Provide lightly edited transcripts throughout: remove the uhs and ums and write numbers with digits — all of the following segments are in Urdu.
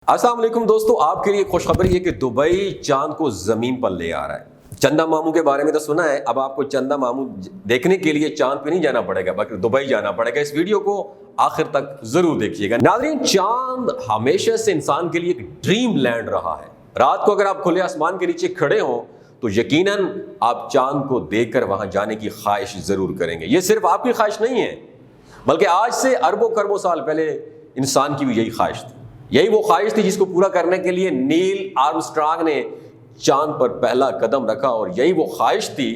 السلام علیکم دوستو، آپ کے لیے خوشخبری ہے کہ دبئی چاند کو زمین پر لے آ رہا ہے۔ چندہ ماموں کے بارے میں تو سنا ہے، اب آپ کو چندہ ماموں دیکھنے کے لیے چاند پہ نہیں جانا پڑے گا بلکہ دبئی جانا پڑے گا۔ اس ویڈیو کو آخر تک ضرور دیکھیے گا۔ ناظرین، چاند ہمیشہ سے انسان کے لیے ایک ڈریم لینڈ رہا ہے۔ رات کو اگر آپ کھلے آسمان کے نیچے کھڑے ہوں تو یقیناً آپ چاند کو دیکھ کر وہاں جانے کی خواہش ضرور کریں گے۔ یہ صرف آپ کی خواہش نہیں ہے بلکہ آج سے اربوں کروڑوں سال پہلے انسان کی بھی یہی خواہش تھی۔ یہی وہ خواہش تھی جس کو پورا کرنے کے لیے نیل آرمسٹرانگ نے چاند پر پہلا قدم رکھا، اور یہی وہ خواہش تھی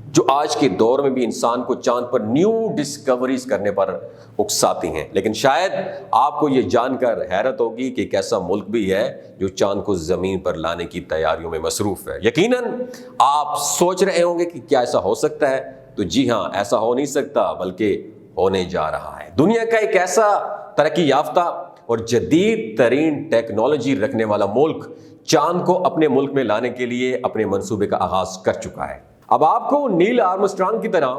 جو آج کے دور میں بھی انسان کو چاند پر نیو ڈسکوریز کرنے پر اکساتی ہیں۔ لیکن شاید آپ کو یہ جان کر حیرت ہوگی کہ ایک ایسا ملک بھی ہے جو چاند کو زمین پر لانے کی تیاریوں میں مصروف ہے۔ یقیناً آپ سوچ رہے ہوں گے کہ کیا ایسا ہو سکتا ہے؟ تو جی ہاں، ایسا ہو نہیں سکتا بلکہ ہونے جا رہا ہے۔ دنیا کا ایک ایسا ترقی یافتہ اور جدید ترین ٹیکنالوجی رکھنے والا ملک چاند کو اپنے ملک میں لانے کے لیے اپنے منصوبے کا آغاز کر چکا ہے۔ اب آپ کو نیل آرمسٹرانگ کی طرح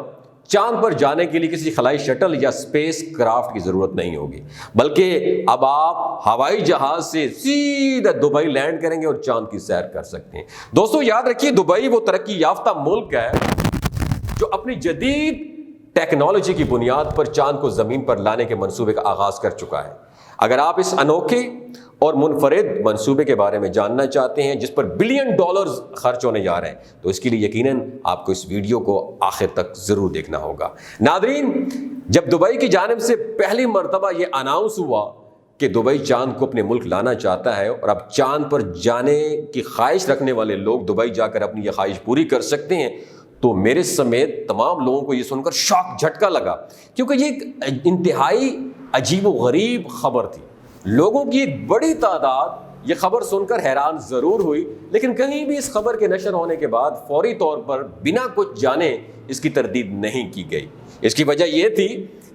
چاند پر جانے کے لیے کسی خلائی شٹل یا اسپیس کرافٹ کی ضرورت نہیں ہوگی، بلکہ اب آپ ہوائی جہاز سے سیدھا دبئی لینڈ کریں گے اور چاند کی سیر کر سکتے ہیں۔ دوستو یاد رکھیے، دبئی وہ ترقی یافتہ ملک ہے جو اپنی جدید ٹیکنالوجی کی بنیاد پر چاند کو زمین پر لانے کے منصوبے کا آغاز کر چکا ہے۔ اگر آپ اس انوکھے اور منفرد منصوبے کے بارے میں جاننا چاہتے ہیں جس پر بلین ڈالرز خرچ ہونے جا رہے ہیں تو اس کے لیے یقیناً آپ کو اس ویڈیو کو آخر تک ضرور دیکھنا ہوگا۔ ناظرین، جب دبئی کی جانب سے پہلی مرتبہ یہ اناؤنس ہوا کہ دبئی چاند کو اپنے ملک لانا چاہتا ہے اور اب چاند پر جانے کی خواہش رکھنے والے لوگ دبئی جا کر اپنی یہ خواہش پوری کر سکتے ہیں، تو میرے سمیت تمام لوگوں کو یہ سن کر شاک جھٹکا لگا، کیونکہ یہ ایک انتہائی عجیب و غریب خبر تھی۔ لوگوں کی ایک بڑی تعداد یہ خبر سن کر حیران ضرور ہوئی، لیکن کہیں بھی اس خبر کے نشر ہونے کے بعد فوری طور پر بنا کچھ جانے اس کی تردید نہیں کی گئی۔ اس کی وجہ یہ تھی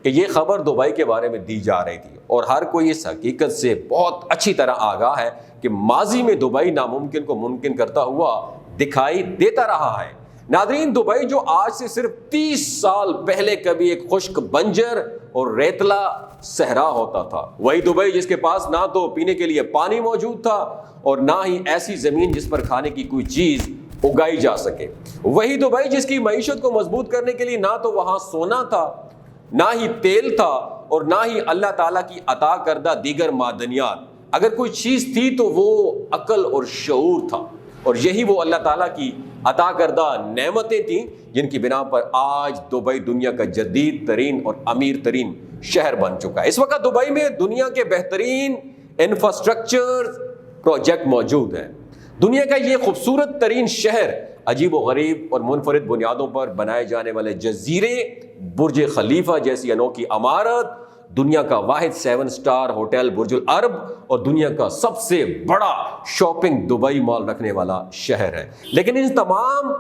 کہ یہ خبر دبئی کے بارے میں دی جا رہی تھی اور ہر کوئی اس حقیقت سے بہت اچھی طرح آگاہ ہے کہ ماضی میں دبئی ناممکن کو ممکن کرتا ہوا دکھائی دیتا رہا ہے۔ ناظرین، دبئی جو آج سے صرف 30 سال پہلے کبھی ایک خشک بنجر اور ریتلا صحرا ہوتا تھا، وہی دبئی جس کے پاس نہ تو پینے کے لیے پانی موجود تھا اور نہ ہی ایسی زمین جس پر کھانے کی کوئی چیز اگائی جا سکے، وہی دبئی جس کی معیشت کو مضبوط کرنے کے لیے نہ تو وہاں سونا تھا، نہ ہی تیل تھا اور نہ ہی اللہ تعالیٰ کی عطا کردہ دیگر معدنیات۔ اگر کوئی چیز تھی تو وہ عقل اور شعور تھا، اور یہی وہ اللہ تعالیٰ کی عطا کردہ نعمتیں تھیں جن کی بنا پر آج دبئی دنیا کا جدید ترین اور امیر ترین شہر بن چکا ہے۔ اس وقت دبئی میں دنیا کے بہترین انفراسٹرکچر پروجیکٹ موجود ہیں۔ دنیا کا یہ خوبصورت ترین شہر عجیب و غریب اور منفرد بنیادوں پر بنائے جانے والے جزیرے، برج خلیفہ جیسی انوکھی عمارت، دنیا کا واحد 7 سٹار ہوٹل برج العرب اور دنیا کا سب سے بڑا شاپنگ دبئی مال رکھنے والا شہر ہے۔ لیکن ان تمام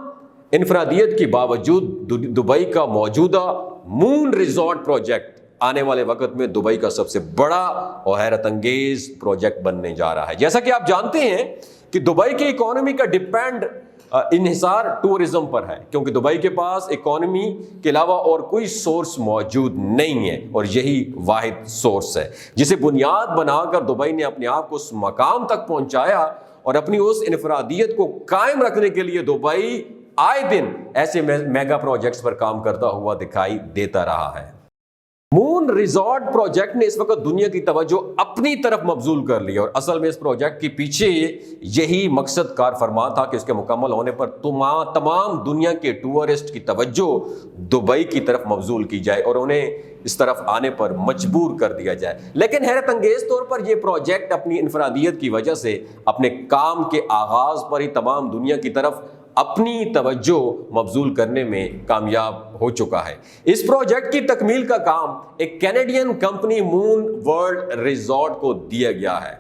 انفرادیت کے باوجود دبئی کا موجودہ مون ریزورٹ پروجیکٹ آنے والے وقت میں دبئی کا سب سے بڑا اور حیرت انگیز پروجیکٹ بننے جا رہا ہے۔ جیسا کہ آپ جانتے ہیں کہ دبئی کی اکانومی کا ڈیپینڈ انحصار ٹورزم پر ہے، کیونکہ دبئی کے پاس اکانومی کے علاوہ اور کوئی سورس موجود نہیں ہے، اور یہی واحد سورس ہے جسے بنیاد بنا کر دبئی نے اپنے آپ کو اس مقام تک پہنچایا، اور اپنی اس انفرادیت کو قائم رکھنے کے لیے دبئی آئے دن ایسے میگا پروجیکٹس پر کام کرتا ہوا دکھائی دیتا رہا ہے۔ مون ریزورٹ پروجیکٹ نے اس وقت دنیا کی توجہ اپنی طرف مبذول کر لی، اور اصل میں اس پروجیکٹ کے پیچھے یہی مقصد کار فرما تھا کہ اس کے مکمل ہونے پر تمام دنیا کے ٹورسٹ کی توجہ دبئی کی طرف مبذول کی جائے اور انہیں اس طرف آنے پر مجبور کر دیا جائے۔ لیکن حیرت انگیز طور پر یہ پروجیکٹ اپنی انفرادیت کی وجہ سے اپنے کام کے آغاز پر ہی تمام دنیا کی طرف اپنی توجہ مبذول کرنے میں کامیاب ہو چکا ہے۔ اس پروجیکٹ کی تکمیل کا کام ایک کینیڈین کمپنی مون ورلڈ ریزورٹ کو دیا گیا ہے۔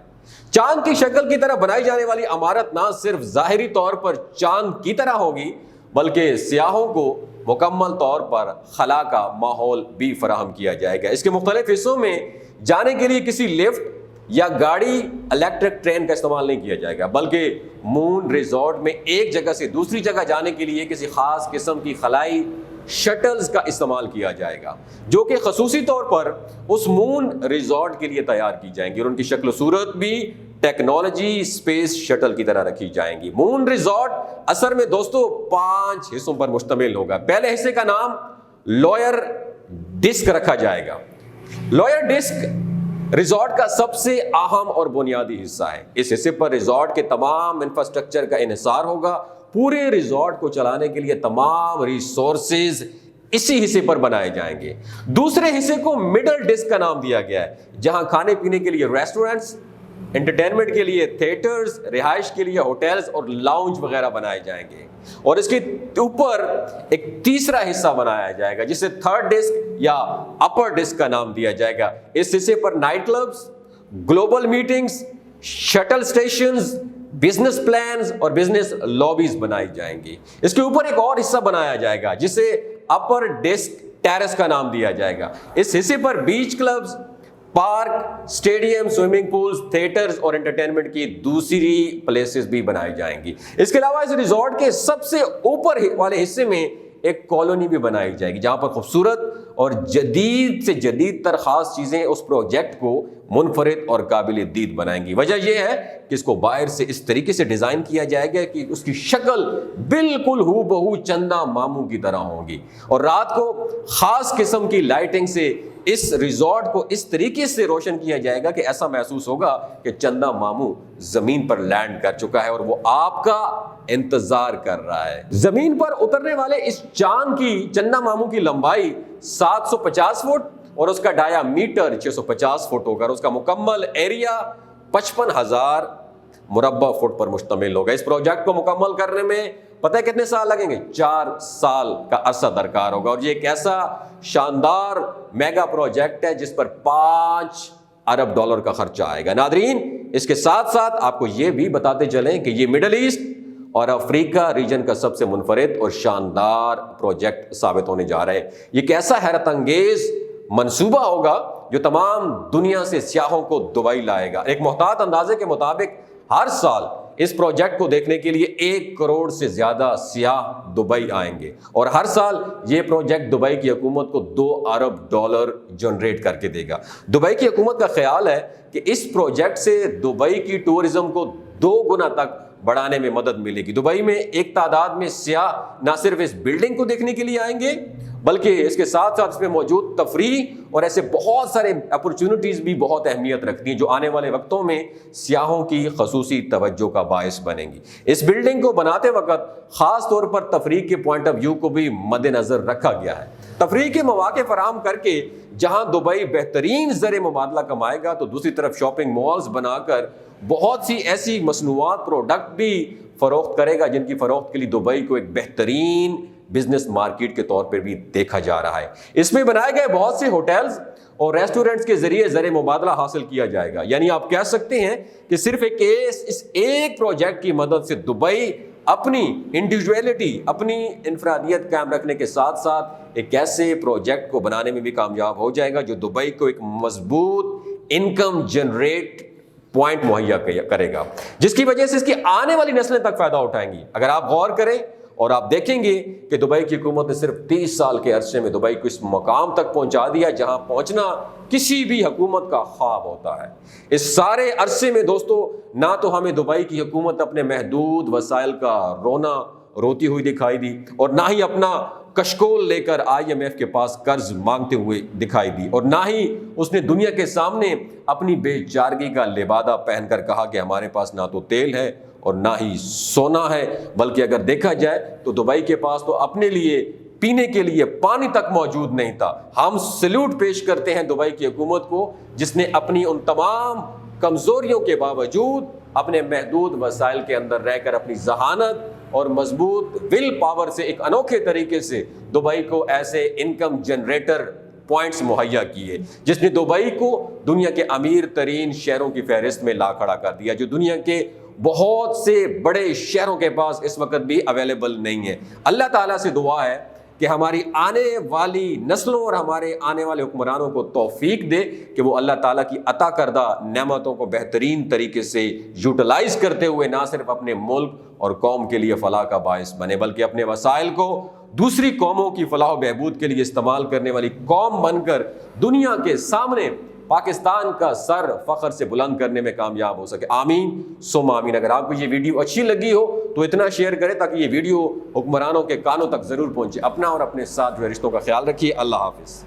چاند کی شکل کی طرح بنائی جانے والی عمارت نہ صرف ظاہری طور پر چاند کی طرح ہوگی بلکہ سیاحوں کو مکمل طور پر خلا کا ماحول بھی فراہم کیا جائے گا۔ اس کے مختلف حصوں میں جانے کے لیے کسی لفٹ یا گاڑی الیکٹرک ٹرین کا استعمال نہیں کیا جائے گا، بلکہ مون ریزورٹ میں ایک جگہ سے دوسری جگہ جانے کے لیے کسی خاص قسم کی خلائی شٹلز کا استعمال کیا جائے گا، جو کہ خصوصی طور پر اس مون ریزورٹ کے لیے تیار کی جائیں گی، اور ان کی شکل و صورت بھی ٹیکنالوجی اسپیس شٹل کی طرح رکھی جائیں گی۔ مون ریزورٹ اثر میں دوستو 5 حصوں پر مشتمل ہوگا۔ پہلے حصے کا نام لوئر ڈسک رکھا جائے گا۔ لوئر ڈسک ریزورٹ کا سب سے اہم اور بنیادی حصہ ہے۔ اس حصے پر ریزورٹ کے تمام انفراسٹرکچر کا انحصار ہوگا۔ پورے ریزورٹ کو چلانے کے لیے تمام ریسورسز اسی حصے پر بنائے جائیں گے۔ دوسرے حصے کو مڈل ڈسک کا نام دیا گیا ہے، جہاں کھانے پینے کے لیے ریسٹورنٹس، انٹرٹینمنٹ کے لیے تھیٹرز، رہائش کے لیے ہوٹلز اور لاؤنج وغیرہ بنائے جائیں گے۔ اور اس کے اوپر ایک تیسرا حصہ بنایا جائے گا جسے تھرڈ ڈسک یا اپر ڈسک کا نام دیا جائے گا۔ اس حصے پر night clubs, global meetings, shuttle stations, business plans اور بزنس لابیز بنائی جائیں گی۔ اس کے اوپر ایک اور حصہ بنایا جائے گا جسے اپر ڈسک ٹیرس کا نام دیا جائے گا۔ اس حصے پر beach clubs, park, stadium, swimming pools, theatres اور انٹرٹینمنٹ کی دوسری پلیسز بھی بنائی جائیں گی۔ اس کے علاوہ اس ریزورٹ کے سب سے اوپر والے حصے میں ایک کالونی بھی بنائی جائے گی، جہاں پر خوبصورت اور جدید سے جدید تر خاص چیزیں اس پروجیکٹ کو منفرد اور قابل دید بنائیں گی۔ وجہ یہ ہے کہ اس کو باہر سے اس طریقے سے ڈیزائن کیا جائے گا کہ اس کی شکل بالکل ہو بہو چندہ ماموں کی طرح ہوگی، اور رات کو خاص قسم کی لائٹنگ سے اس ریزورٹ کو اس طریقے سے روشن کیا جائے گا کہ ایسا محسوس ہوگا کہ چندہ ماموں زمین پر لینڈ کر چکا ہے اور وہ آپ کا انتظار کر رہا ہے۔ زمین پر اترنے والے اس چاند کی چندہ ماموں کی لمبائی 750 فٹ اور اس کا ڈایا میٹر 650 فٹ ہوگا، اور اس کا مکمل ایریا 55,000 مربع فٹ پر مشتمل ہوگا۔ اس پروجیکٹ کو مکمل کرنے میں پتہ ہے کتنے سال لگیں گے؟ 4 سال کا عرصہ درکار ہوگا، اور یہ ایک ایسا شاندار میگا پروجیکٹ ہے جس پر 5 ارب ڈالر کا خرچہ آئے گا۔ ناظرین، اس کے ساتھ ساتھ آپ کو یہ بھی بتاتے چلیں کہ یہ مڈل ایسٹ اور افریقہ ریجن کا سب سے منفرد اور شاندار پروجیکٹ ثابت ہونے جا رہا ہے۔ یہ ایک ایسا حیرت انگیز منصوبہ ہوگا جو تمام دنیا سے سیاحوں کو دبئی لائے گا۔ ایک محتاط اندازے کے مطابق ہر سال اس پروجیکٹ کو دیکھنے کے لیے 1 کروڑ سے زیادہ سیاح دبئی آئیں گے، اور ہر سال یہ پروجیکٹ دبئی کی حکومت کو 2 ارب ڈالر جنریٹ کر کے دے گا۔ دبئی کی حکومت کا خیال ہے کہ اس پروجیکٹ سے دبئی کی ٹورزم کو 2 گنا تک بڑھانے میں مدد ملے گی۔ دبئی میں ایک تعداد میں سیاح نہ صرف اس بلڈنگ کو دیکھنے کے لیے آئیں گے، بلکہ اس کے ساتھ ساتھ اس میں موجود تفریح اور ایسے بہت سارے اپرچونٹیز بھی بہت اہمیت رکھتی ہیں جو آنے والے وقتوں میں سیاحوں کی خصوصی توجہ کا باعث بنیں گی۔ اس بلڈنگ کو بناتے وقت خاص طور پر تفریح کے پوائنٹ آف ویو کو بھی مد نظر رکھا گیا ہے۔ تفریح کے مواقع فراہم کر کے جہاں دبئی بہترین زر مبادلہ کمائے گا، تو دوسری طرف شاپنگ مالز بنا کر بہت سی ایسی مصنوعات، پروڈکٹ بھی فروخت کرے گا جن کی فروخت کے لیے دبئی کو ایک بہترین بزنس مارکیٹ کے طور پر بھی دیکھا جا رہا ہے۔ اس میں بنائے گئے بہت سے ہوٹلز اور ریسٹورنٹس کے ذریعے زر مبادلہ حاصل کیا جائے گا۔ یعنی آپ کہہ سکتے ہیں کہ صرف اس ایک پروجیکٹ کی مدد سے دبئی اپنی انڈیویجویلٹی، اپنی انفرادیت قائم رکھنے کے ساتھ ساتھ ایک ایسے پروجیکٹ کو بنانے میں بھی کامیاب ہو جائے گا جو دبئی کو ایک مضبوط انکم جنریٹ پوائنٹ مہیا کرے گا، جس کی وجہ سے اس کی آنے والی نسلیں تک فائدہ اٹھائیں گی۔ اگر آپ غور کریں اور آپ دیکھیں گے کہ دبئی کی حکومت نے صرف 30 سال کے عرصے میں دبئی کو اس مقام تک پہنچا دیا جہاں پہنچنا کسی بھی حکومت کا خواب ہوتا ہے۔ اس سارے عرصے میں دوستو، نہ تو ہمیں دبئی کی حکومت اپنے محدود وسائل کا روتی ہوئی دکھائی دی، اور نہ ہی اپنا کشکول لے کر IMF کے پاس قرض مانگتے ہوئے دکھائی دی، اور نہ ہی اس نے دنیا کے سامنے اپنی بے چارگی کا لبادہ پہن کر کہا کہ ہمارے پاس نہ تو تیل ہے اور نہ ہی سونا ہے، بلکہ اگر دیکھا جائے تو دبئی کے پاس تو اپنے لیے پینے کے لیے پانی تک موجود نہیں تھا۔ ہم سلیوٹ پیش کرتے ہیں دبئی کی حکومت کو جس نے اپنی ان تمام کمزوریوں کے باوجود اپنے محدود وسائل کے اندر رہ کر اپنی ذہانت اور مضبوط ول پاور سے ایک انوکھے طریقے سے دبئی کو ایسے انکم جنریٹر پوائنٹس مہیا کیے، جس نے دبئی کو دنیا کے امیر ترین شہروں کی فہرست میں لا کھڑا کر دیا، جو دنیا کے بہت سے بڑے شہروں کے پاس اس وقت بھی اویلیبل نہیں ہے۔ اللہ تعالیٰ سے دعا ہے کہ ہماری آنے والی نسلوں اور ہمارے آنے والے حکمرانوں کو توفیق دے کہ وہ اللہ تعالیٰ کی عطا کردہ نعمتوں کو بہترین طریقے سے یوٹیلائز کرتے ہوئے نہ صرف اپنے ملک اور قوم کے لیے فلاح کا باعث بنے، بلکہ اپنے وسائل کو دوسری قوموں کی فلاح و بہبود کے لیے استعمال کرنے والی قوم بن کر دنیا کے سامنے پاکستان کا سر فخر سے بلند کرنے میں کامیاب ہو سکے. آمین ثم آمین. اگر آپ کو یہ ویڈیو اچھی لگی ہو تو اتنا شیئر کریں تاکہ یہ ویڈیو حکمرانوں کے کانوں تک ضرور پہنچے. اپنا اور اپنے ساتھ رشتوں کا خیال رکھیے. اللہ حافظ.